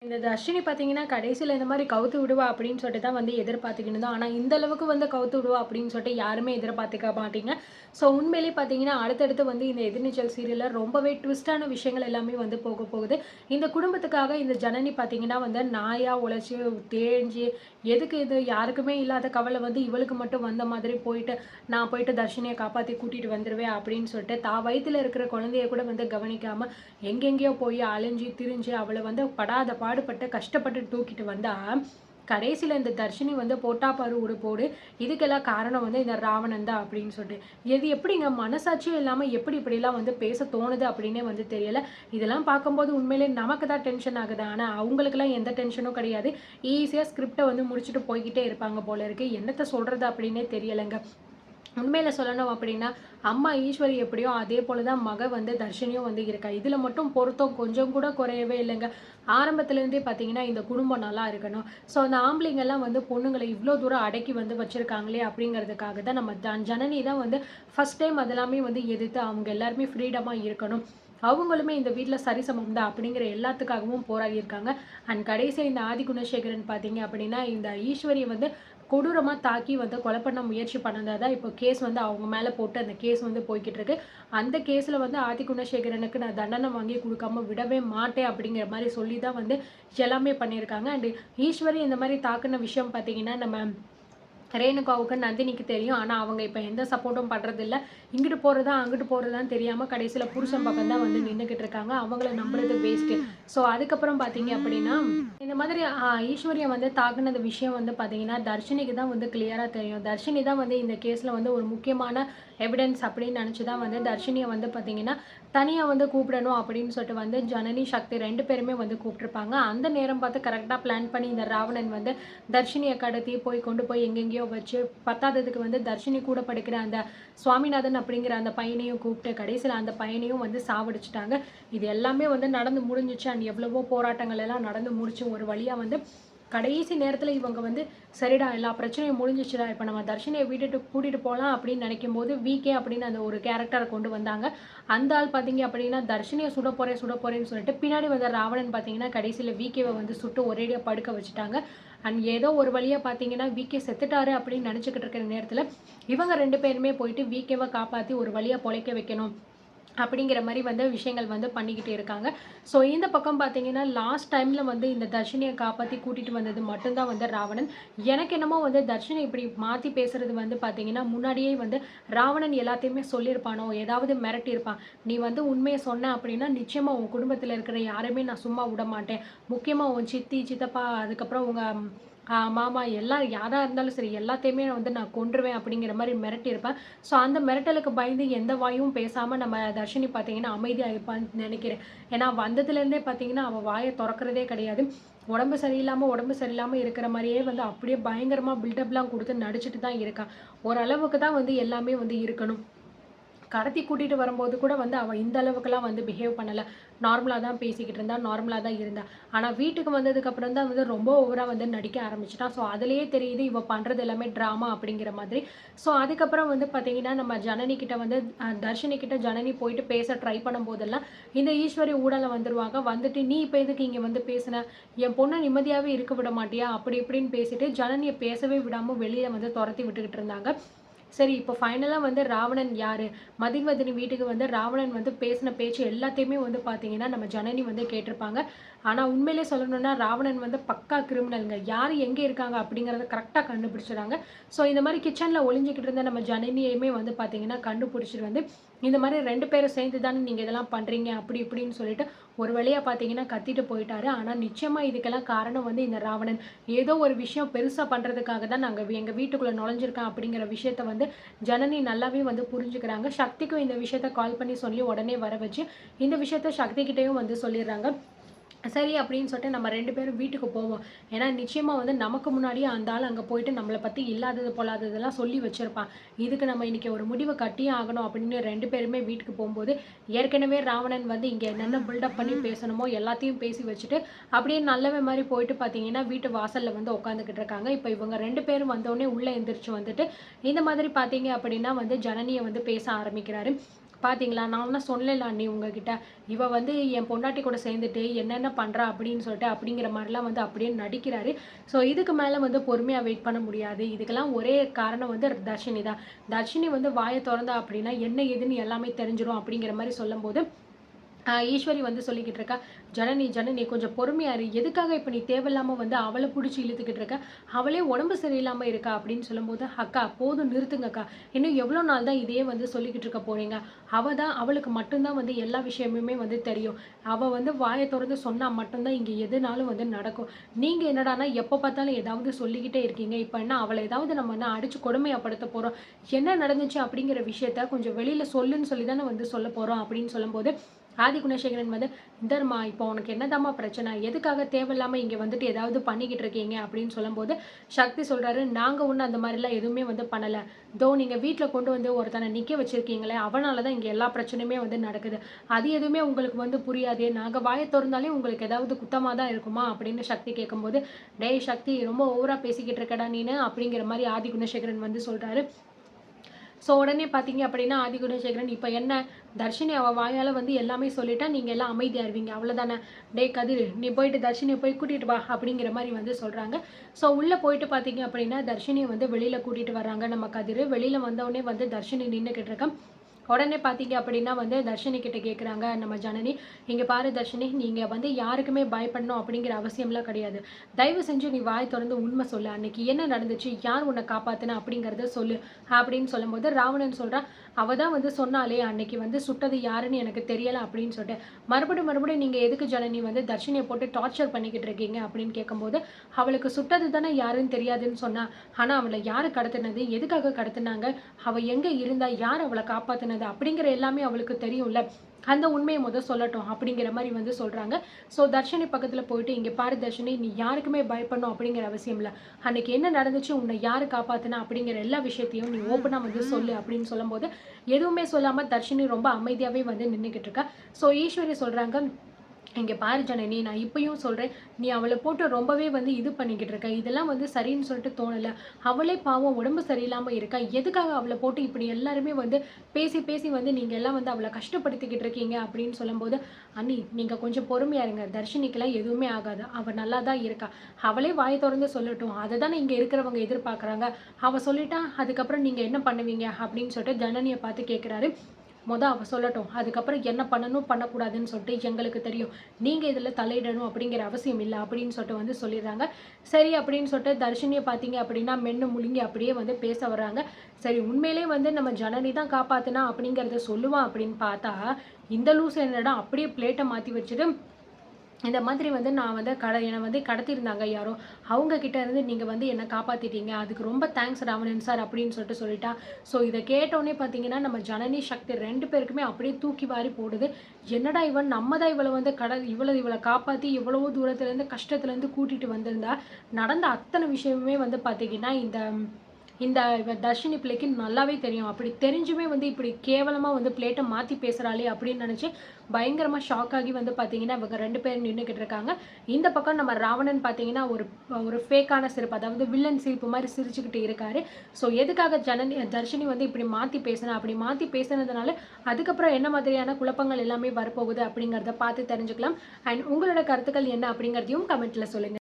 இந்த தர்ஷினி பார்த்தீங்கன்னா, கடைசில இந்த மாரி கவுத்து விடுவா அப்படின்னு சொல்லிட்டு தான் வந்து எதிர்பார்த்துக்கிட்டு இருந்தோம். ஆனா, இந்த அளவுக்கு வந்து கவுத்து விடுவா அப்படின்னு சொல்லிட்டு யாருமே எதிர்பார்த்துக்க மாட்டீங்க. ஸோ, உண்மையிலேயே பார்த்தீங்கன்னா, அடுத்தடுத்து வந்து இந்த எதிர்நீச்சல் சீரியல்ல ரொம்பவே ட்விஸ்ட்டான விஷயங்கள் எல்லாமே வந்து போக போகுது. இந்த குடும்பத்துக்காக இந்த ஜனனி பார்த்தீங்கன்னா வந்து நாயா உழைச்சு, தேஞ்சு எதுக்கு இது யாருக்குமே இல்லாத கவலை வந்து இவளுக்கு மட்டும் வந்த மாதிரி போயிட்டு, நான் போயிட்டு தர்ஷினிய காப்பாத்தி கூட்டிட்டு வந்துருவேன் அப்படின்னு சொல்லிட்டு, தான் வயித்துல இருக்கிற குழந்தைய கூட வந்து கவனிக்காம எங்கெங்கேயோ போய் அலைஞ்சு திரிஞ்சு அவளை வந்து படாத பாடுபட்டு கஷ்டப்பட்டு தூக்கிட்டு வந்தா கடைசியில் இந்த தர்ஷினி வந்து போட்டா பாரு ஒரு போடு. இதுக்கெல்லாம் காரணம் வந்து இந்த ராவணன் தான் அப்படின்னு சொல்லிட்டு எது எப்படிங்க மனசாட்சியும் இல்லாமல் எப்படி இப்படிலாம் வந்து பேச தோணுது அப்படின்னே வந்து தெரியல. இதெல்லாம் பார்க்கும்போது உண்மையிலே நமக்கு தான் டென்ஷன் ஆகுது. ஆனால் அவங்களுக்குலாம் எந்த டென்ஷனும் கிடையாது. ஈஸியாக ஸ்கிரிப்டை வந்து முடிச்சுட்டு போய்கிட்டே இருப்பாங்க போல இருக்கு. என்னத்தை சொல்றது அப்படின்னே தெரியலைங்க. உண்மையில சொல்லணும் அப்படின்னா, அம்மா ஈஸ்வரி எப்படியோ அதே போல தான் மக வந்து தர்ஷினியும் வந்து இருக்கா. இதுல மட்டும் பொருத்தம் கொஞ்சம் கூட குறையவே இல்லைங்க. ஆரம்பத்துலேருந்தே பார்த்தீங்கன்னா, இந்த குடும்பம் நல்லா இருக்கணும். ஸோ அந்த ஆம்பளைங்கலாம் வந்து பொண்ணுங்கள இவ்ளோ தூரம் அடக்கி வந்து வச்சிருக்காங்களே அப்படிங்கிறதுக்காக தான் நம்ம ஜனனி தான் வந்து ஃபர்ஸ்ட் டைம் அதெல்லாமே வந்து எதிர்த்து அவங்க எல்லாருமே ஃப்ரீடமா இருக்கணும். அவங்களுமே இந்த வீட்ல சரிசமம் தான் அப்படிங்கிற எல்லாத்துக்காகவும் போராடியிருக்காங்க. அண்ட் கடைசியா இந்த ஆதி குணசேகரன் பார்த்தீங்க அப்படின்னா, இந்த ஈஸ்வரிய வந்து கொடூரமா தாக்கி வந்து கொலை பண்ண முயற்சி பண்ணதா தான் இப்போ கேஸ் வந்து அவங்க மேல போட்டு அந்த கேஸ் வந்து போய்க்கிட்டு இருக்கு. அந்த கேஸ்ல வந்து ஆதி குணசேகரனுக்கு நான் தண்டனை வாங்கி குடுக்காம விடவே மாட்டேன் அப்படிங்கிற மாரி சொல்லி தான் வந்து எல்லாமே பண்ணியிருக்காங்க. அண்ட் ஈஸ்வரி இந்த மாரி தாக்குன விஷயம் பார்த்தீங்கன்னா, நம்ம ரேணுகாவுக்கு, நந்தினிக்கு தெரியும். ஆனா, அவங்க இப்ப எந்த சப்போர்ட்டும் பண்றதில்ல. இங்கிட்டு போறதா, அங்கிட்டு போறதான்னு தெரியாம கடைசில புருஷன் பக்கம் தான் வந்து நின்னுகிட்டு இருக்காங்க. அவங்கள நம்புறது வேஸ்ட்டு. ஸோ, அதுக்கப்புறம் பார்த்தீங்க அப்படின்னா, இந்த மாதிரி ஈஸ்வரிய வந்து தாக்குனது விஷயம் வந்து பார்த்தீங்கன்னா, தர்ஷினிக்கு தான் வந்து கிளியரா தெரியும். தர்ஷினி தான் வந்து இந்த கேஸ்ல வந்து ஒரு முக்கியமான எவிடன்ஸ் அப்படின்னு நெனச்சு தான் வந்து தர்ஷினிய வந்து பார்த்தீங்கன்னா, தனியா வந்து கூப்பிடணும் அப்படின்னு சொல்லிட்டு வந்து ஜனனி, சக்தி 2 பேருமே வந்து கூப்ட்டுருப்பாங்க. அந்த நேரம் பார்த்து கரெக்ட்டா பிளான் பண்ணி இந்த ராவணன் வந்து தர்ஷினிய கடத்தி கொண்டு போய் எங்கெங்கேயோ வச்சு பத்தாததுக்கு வந்து தர்ஷினி கூட படிக்கிற அந்த சுவாமிநாதன் அப்படிங்கிற அந்த பையனையும் கூப்பிட்டு கடைசியில் அந்த பையனையும் வந்து சாவடிச்சுட்டாங்க. இது எல்லாமே வந்து நடந்து முடிஞ்சிச்சு. அண்ட் எவ்வளவோ போராட்டங்கள் எல்லாம் நடந்து முடிச்சு ஒரு வழியா வந்து கடைசி நேரத்துல இவங்க வந்து சரிடா எல்லா பிரச்சனையும் முடிஞ்சிச்சுடா. இப்ப நம்ம தர்ஷினிய வீட்டுக்கு கூட்டிட்டு போலாம் அப்படின்னு நினைக்கும்போது, விகே அப்படின்னு அந்த ஒரு கேரக்டர கொண்டு வந்தாங்க. அந்த ஆள் பார்த்தீங்க அப்படின்னா, தர்ஷினிய சுட போறேன்னு சொல்லிட்டு, பின்னாடி வந்த ராவணன் பார்த்தீங்கன்னா, கடைசியில விகேவ வந்து சுட்டு ஒரேடியா படுக்க வச்சுட்டாங்க. அண்ட் ஏதோ ஒரு வழியா பார்த்தீங்கன்னா, விகே செத்துட்டாரு அப்படின்னு நினைச்சுக்கிட்டு இருக்கிற நேரத்துல, இவங்க 2 பேருமே போயிட்டு விகேவ காப்பாத்தி ஒரு வழியா பொழைக்க வைக்கணும். அப்படிங்கிற மாரி வந்து விஷயங்கள் வந்து பண்ணிக்கிட்டு இருக்காங்க. ஸோ இந்த பக்கம் பார்த்தீங்கன்னா, லாஸ்ட் டைம்ல வந்து இந்த தர்ஷினிய காப்பாத்தி கூட்டிட்டு வந்தது மட்டும் தான் வந்து ராவணன். எனக்கு என்னமோ வந்து தர்ஷினி இப்படி மாத்தி பேசுறது வந்து பார்த்தீங்கன்னா, முன்னாடியே வந்து ராவணன் எல்லாத்தையுமே சொல்லியிருப்பானோ, ஏதாவது மிரட்டியிருப்பான். "நீ வந்து உண்மைய சொன்ன அப்படின்னா, நிச்சயமா உன் குடும்பத்தில இருக்கிற யாரையுமே நான் சும்மா விடமாட்டேன். முக்கியமா உன் சித்தி, சித்தப்பா, அதுக்கப்புறம் உங்க மாமா எல்லாரும் யாரா இருந்தாலும் சரி, எல்லாத்தையுமே வந்து நான் கொன்றுவேன்." அப்படிங்கிற மாரி மிரட்டியிருப்பேன். ஸோ அந்த மிரட்டலுக்கு பயந்து எந்த வாயும் பேசாம நம்ம தர்ஷினி பார்த்தீங்கன்னா, அமைதியா இருப்பான்னு நெனைக்கிறேன். ஏன்னா வந்ததுலேருந்தே பார்த்தீங்கன்னா, அவ வாய தொறக்கிறதே கிடையாது. உடம்பு சரியில்லாம இருக்கிற மாரியே வந்து அப்படியே பயங்கரமா பில்டப்லாம் குடுத்து நடிச்சுட்டு தான் இருக்கா. ஓரளவுக்கு தான் வந்து எல்லாமே வந்து இருக்கணும். கடத்தி கூட்டிட்டு வரும்போது கூட வந்து அவ இந்த அளவுக்குலாம் வந்து பிஹேவ் பண்ணல. நார்மலா தான் பேசிக்கிட்டு இருந்தா, நார்மலா தான் இருந்தா. ஆனா வீட்டுக்கு வந்ததுக்கு அப்புறம் தான் வந்து ரொம்ப ஓவரா வந்து நடிக்க ஆரம்பிச்சுட்டா. ஸோ அதிலேயே தெரியுது இவ பண்றது எல்லாமே ட்ராமா அப்படிங்கிற மாதிரி. ஸோ அதுக்கப்புறம் வந்து பார்த்தீங்கன்னா, நம்ம ஜனனி கிட்ட வந்து தர்ஷினி கிட்ட ஜனனி போயிட்டு பேச ட்ரை பண்ணும்போதெல்லாம், இந்த ஈஸ்வரி ஊடால வந்துருவாங்க. வந்துட்டு "நீ இப்ப எதுக்கு இங்க வந்து பேசுன? என் பொண்ண நிம்மதியாவே இருக்க விட மாட்டியா?" அப்படி இப்படின்னு பேசிட்டு ஜனனிய பேசவே விடாம வெளிய வந்து தொரத்தி விட்டுக்கிட்டு இருந்தாங்க. சரி, இப்போ ஃபைனலா வந்து ராவணன் யாரு? மதிவதனி வீட்டுக்கு வந்து ராவணன் வந்து பேசின பேச்சு எல்லாத்தையுமே வந்து பார்த்தீங்கன்னா, நம்ம ஜனனி வந்து கேட்டிருப்பாங்க. ஆனா உண்மையிலேயே சொல்லணும்னா, ராவணன் வந்து பக்கா கிரிமினல்ங்க. யாரு எங்க இருக்காங்க அப்படிங்கிறத கரெக்ட்டா கண்டுபிடிச்சுறாங்க. ஸோ இந்த மாரி கிச்சன்ல ஒளிஞ்சுகிட்டு இருந்த நம்ம ஜனனியையுமே வந்து பார்த்தீங்கன்னா, கண்டுபிடிச்சிட்டு வந்து, இந்த மாரி 2 பேரும் சேர்ந்து தானே நீங்க இதெல்லாம் பண்றீங்க, அப்படி இப்படின்னு சொல்லிட்டு ஒரு வழியா பார்த்தீங்கன்னா கத்திட்டு போயிட்டாரு. ஆனா நிச்சயமா இதுக்கெல்லாம் காரணம் வந்து இந்த ராவணன். ஏதோ ஒரு விஷயம் பெருசா பண்றதுக்காக தான் நாங்க எங்க வீட்டுக்குள்ள நுழைஞ்சிருக்கான் அப்படிங்கிற விஷயத்த வந்து ஜனனி நல்லாவே வந்து புரிஞ்சுக்கிறாங்க. சக்திக்கும் இந்த விஷயத்த கால் பண்ணி சொல்லி உடனே வர வச்சு, இந்த விஷயத்த சக்தி கிட்டயும் வந்து சொல்லிடுறாங்க. சரி அப்படின்னு சொல்லிட்டு நம்ம 2 பேரும் வீட்டுக்கு போவோம். ஏன்னா நிச்சயமா வந்து நமக்கு முன்னாடியே அந்த ஆள் அங்க போயிட்டு நம்மள பத்தி இல்லாதது பொல்லாததெல்லாம் சொல்லி வச்சிருப்பான். இதுக்கு நம்ம இன்னைக்கு ஒரு முடிவு கட்டியே ஆகணும் அப்படின்னு 2 பேருமே வீட்டுக்கு போம்போது, ஏற்கனவே ராவணன் வந்து இங்க என்னென்ன பில்டப் பண்ணி பேசணுமோ எல்லாத்தையும் பேசி வச்சுட்டு, அப்படியே நல்லவன் மாரி போயிட்டு பார்த்தீங்கன்னா, வீட்டு வாசல்ல வந்து உட்காந்துக்கிட்டு இருக்காங்க. இப்ப இவங்க 2 பேரும் வந்தோனே உள்ள எந்திரிச்சு வந்துட்டு, இந்த மாதிரி பார்த்தீங்க அப்படின்னா வந்து ஜனனிய வந்து பேச ஆரம்பிக்கிறாரு. பார்த்தீங்களா, நான் தான் சொன்னேன்ல அண்ணி உங்ககிட்ட. இவ வந்து என் பொண்டாட்டி கூட சேர்ந்துட்டு என்னென்ன பண்றா அப்படின்னு சொல்லிட்டு, அப்படிங்கிற மாரிலாம் வந்து அப்படியே நடிக்கிறாரு. ஸோ இதுக்கு மேல வந்து பொறுமையா வெயிட் பண்ண முடியாது. இதுக்கெல்லாம் ஒரே காரணம் வந்து தர்ஷினி தான். தர்ஷினி வந்து வாய தொறந்தா அப்படின்னா, என்ன ஏதுன்னு எல்லாமே தெரிஞ்சிரும் அப்படிங்கிற மாரி சொல்லும்போது, ஈஸ்வரி வந்து சொல்லிக்கிட்டு இருக்கா, "ஜனனி, ஜனனி கொஞ்சம் பொறுமையா இரு. எதுக்காக இப்ப நீ தேவையில்லாம வந்து அவள புடிச்சு இழுத்துக்கிட்டு இருக்க? அவளே உடம்பு சரியில்லாம இருக்கா" அப்படின்னு சொல்லும்போது, "அக்கா போதும் நிறுத்துங்கக்கா. இன்னும் எவ்வளோ நாள் தான் இதையே வந்து சொல்லிக்கிட்டு இருக்க போறீங்க? அவளுக்கு மட்டும் தான் வந்து எல்லா விஷயமுமே வந்து தெரியும். அவ வந்து வாய தொறந்து சொன்னா மட்டும் தான் இங்க எதுனாலும் வந்து நடக்கும். நீங்க என்னடான்னா எப்ப பார்த்தாலும் ஏதாவது சொல்லிக்கிட்டே இருக்கீங்க. இப்ப என்ன அவள ஏதாவது நம்ம என்ன அடிச்சு கொடுமையாப்படுத்த போறோம்? என்ன நடந்துச்சு அப்படிங்கிற விஷயத்த கொஞ்சம் வெளியில சொல்லுன்னு சொல்லி தானே வந்து சொல்லப் போறோம்" அப்படின்னு சொல்லும்போது, ஆதி குணசேகரன் வந்து, "இந்தாரும்மா இப்போ உனக்கு என்னதாம்மா பிரச்சனை? எதுக்காக தேவையில்லாம இங்க வந்துட்டு ஏதாவது பண்ணிக்கிட்டு இருக்கீங்க?" அப்படின்னு சொல்லும்போது, சக்தி சொல்றாரு, "நாங்க ஒண்ணும் அந்த மாரிலாம் எதுவுமே வந்து பண்ணல. இதோ நீங்க வீட்ல கொண்டு வந்து ஒருத்தன நிக்க வச்சிருக்கீங்களே, அவனால தான் இங்க எல்லா பிரச்சனையுமே வந்து நடக்குது. அது எதுவுமே உங்களுக்கு வந்து புரியாதே. நாங்க வாய தொறந்தாலே உங்களுக்கு ஏதாவது குத்தமா தான் இருக்குமா?" அப்படின்னு சக்தி கேட்கும்போது, "டேய் சக்தி ரொம்ப ஓவரா பேசிக்கிட்டு இருக்கடா நீனு" அப்படிங்கிற மாரி ஆதி குணசேகரன் வந்து சொல்றாரு. ஸோ உடனே பார்த்தீங்க அப்படின்னா, ஆதி குணசேகரன், "இப்ப என்ன? தர்ஷினி அவ வாயால வந்து எல்லாமே சொல்லிட்டா, நீங்க எல்லாம் அமைதியாயிருவீங்க. அவ்வளோதானே? டேய் கதிரு, நீ போயிட்டு தர்ஷினிய போய் கூட்டிட்டு வா" அப்படிங்கிற மாரி வந்து சொல்றாங்க. ஸோ உள்ள போயிட்டு பார்த்தீங்க அப்படின்னா, தர்ஷினிய வந்து வெளியில கூட்டிட்டு வர்றாங்க நம்ம கதிரு. வெளியில வந்தவுடனே வந்து தர்ஷினி நின்னுகிட்டு இருக்கா. உடனே பார்த்தீங்க அப்படின்னா வந்து தர்ஷினி கிட்ட கேட்குறாங்க நம்ம ஜனனி, "இங்க பாரு தர்ஷினி, நீங்க வந்து யாருக்குமே பயப்படணும் அப்படிங்கிற அவசியம்லாம் கிடையாது. தயவு செஞ்சு நீ வாய் தொறந்து உண்மை சொல்லு. அன்னைக்கு என்ன நடந்துச்சு? யார் உன்ன காப்பாத்துனா? அப்படிங்கிறத சொல்லு." அப்படின்னு சொல்லும்போது ராவணன் சொல்றான், "அவ தான் வந்து சொன்னாளே, அன்னைக்கு வந்து சுட்டது யாருன்னு எனக்கு தெரியல" அப்படின்னு சொல்லிட்டு. மறுபடியும் நீங்க எதுக்கு ஜனனி வந்து தர்ஷினிய போட்டு டார்ச்சர் பண்ணிக்கிட்டு இருக்கீங்க?" அப்படின்னு கேட்கும்போது, "அவளுக்கு சுட்டது தானே யாருன்னு தெரியாதுன்னு சொன்னா. ஆனா அவள யாரு கடத்துனது? எதுக்காக கடத்துனாங்க? அவ எங்க இருந்தா? யார் அவள காப்பாத்துனது? அப்படிங்கிற எல்லாமே அவளுக்கு தெரியும்ல. அந்த உண்மைய சொல்லட்டும்." அப்படிங்கிற மாரி வந்து சொல்றாங்க. ஸோ தர்ஷினி பக்கத்துல போயிட்டு, "இங்க பாரு தர்ஷினி, நீ யாருக்குமே பயப்படணும் அப்படிங்கிற அவசியம் இல்ல. அன்னைக்கு என்ன நடந்துச்சு? உன்ன யாரு காப்பாத்துனா? அப்படிங்கிற எல்லா விஷயத்தையும் நீ ஓப்பனா வந்து சொல்லு." அப்படின்னு சொல்லும்போது, எதுவுமே சொல்லாம தர்ஷினி ரொம்ப அமைதியாவே வந்து நின்னுகிட்டு இருக்கா. ஸோ ஈஸ்வரி சொல்றாங்க, "இங்க பாரு ஜனனி, நான் இப்பயும் சொல்றேன். நீ அவள போட்டு ரொம்பவே வந்து இது பண்ணிக்கிட்டு இருக்க. இதெல்லாம் வந்து சரின்னு சொல்லிட்டு தோணல. அவளே பாவம் உடம்பு சரியில்லாம இருக்கா. எதுக்காக அவள போட்டு இப்படி எல்லாருமே வந்து பேசி வந்து நீங்க எல்லாம் வந்து அவள கஷ்டப்படுத்திக்கிட்டு இருக்கீங்க?" அப்படின்னு சொல்லும்போது, "அண்ணி நீங்க கொஞ்சம் பொறுமையா இருங்க. தர்ஷினிக்கெல்லாம் எதுவுமே ஆகாது. அவ நல்லா தான் இருக்கா. அவளே வாய தொறந்து சொல்லட்டும். அததானே இங்க இருக்கிறவங்க எதிர்பார்க்குறாங்க. அவ சொல்லிட்டா, அதுக்கப்புறம் நீங்க என்ன பண்ணுவீங்க?" அப்படின்னு சொல்லிட்டு ஜனனிய பார்த்து கேட்கிறாரு. அவ சொல்லட்டும். அதுக்கப்புறம் என்ன பண்ணணும், பண்ணக்கூடாதுன்னு சொல்லிட்டு எங்களுக்கு தெரியும். நீங்க இதுல தலையிடணும் அப்படிங்கிற அவசியம் இல்ல அப்படின்னு சொல்லிட்டு வந்து சொல்லிடுறாங்க. சரி அப்படின்னு சொல்லிட்டு தர்ஷினிய பார்த்தீங்க அப்படின்னா, மென்னு முழுங்கி அப்படியே வந்து பேச வர்றாங்க. சரி உண்மையிலேயே வந்து நம்ம ஜனனி தான் காப்பாத்துனா அப்படிங்கிறத சொல்லுவான் அப்படின்னு பார்த்தா, இந்த லூசு என்னடா அப்படியே பிளேட்ட மாத்தி வச்சுட்டு, இந்த மாதிரி வந்து நான் வந்து என்ன வந்து கடத்தியிருந்தாங்க யாரோ. அவங்க கிட்ட இருந்து நீங்க வந்து என்ன காப்பாத்திட்டீங்க. அதுக்கு ரொம்ப தேங்க்ஸ் ராவணன் சார் அப்படின்னு சொல்லிட்டா. ஸோ இத கேட்டோனே பார்த்தீங்கன்னா, நம்ம ஜனனி, சக்தி 2 பேருக்குமே அப்படியே தூக்கி வாரி போடுது. என்னடா இவன் நம்ம தான் இவள வந்து இவள காப்பாத்தி எவ்வளவோ தூரத்துலேருந்து கஷ்டத்துலேருந்து கூட்டிட்டு வந்திருந்தா, நடந்த அத்தன விஷயமுமே வந்து பார்த்தீங்கன்னா, இந்த இந்த தர்ஷினி பிள்ளைக்கு நல்லாவே தெரியும். அப்படி தெரிஞ்சுமே வந்து இப்படி கேவலமா வந்து பிளேட்ட மாத்தி பேசுறாளே அப்படின்னு நினைச்சு பயங்கரமா ஷாக் ஆகி வந்து பார்த்தீங்கன்னா, இவங்க 2 பேரும் நின்னுகிட்டு இருக்காங்க. இந்த பக்கம் நம்ம ராவணன் பார்த்தீங்கன்னா, ஒரு ஒரு ஃபேக்கான சிரிப்பு, அதாவது வில்லன் சிரிப்பு மாரி சிரிச்சுக்கிட்டு இருக்காரு. ஸோ எதுக்காக தர்ஷினி வந்து இப்படி மாத்தி பேசினா, அப்படி மாத்தி பேசினதுனால அதுக்கப்புறம் என்ன மாதிரியான குழப்பங்கள் எல்லாமே வரப்போகுது அப்படிங்கிறத பார்த்து தெரிஞ்சுக்கலாம். அண்ட் உங்களோட கருத்துக்கள் என்ன அப்படிங்கிறதையும் கமெண்ட்ல சொல்லுங்க.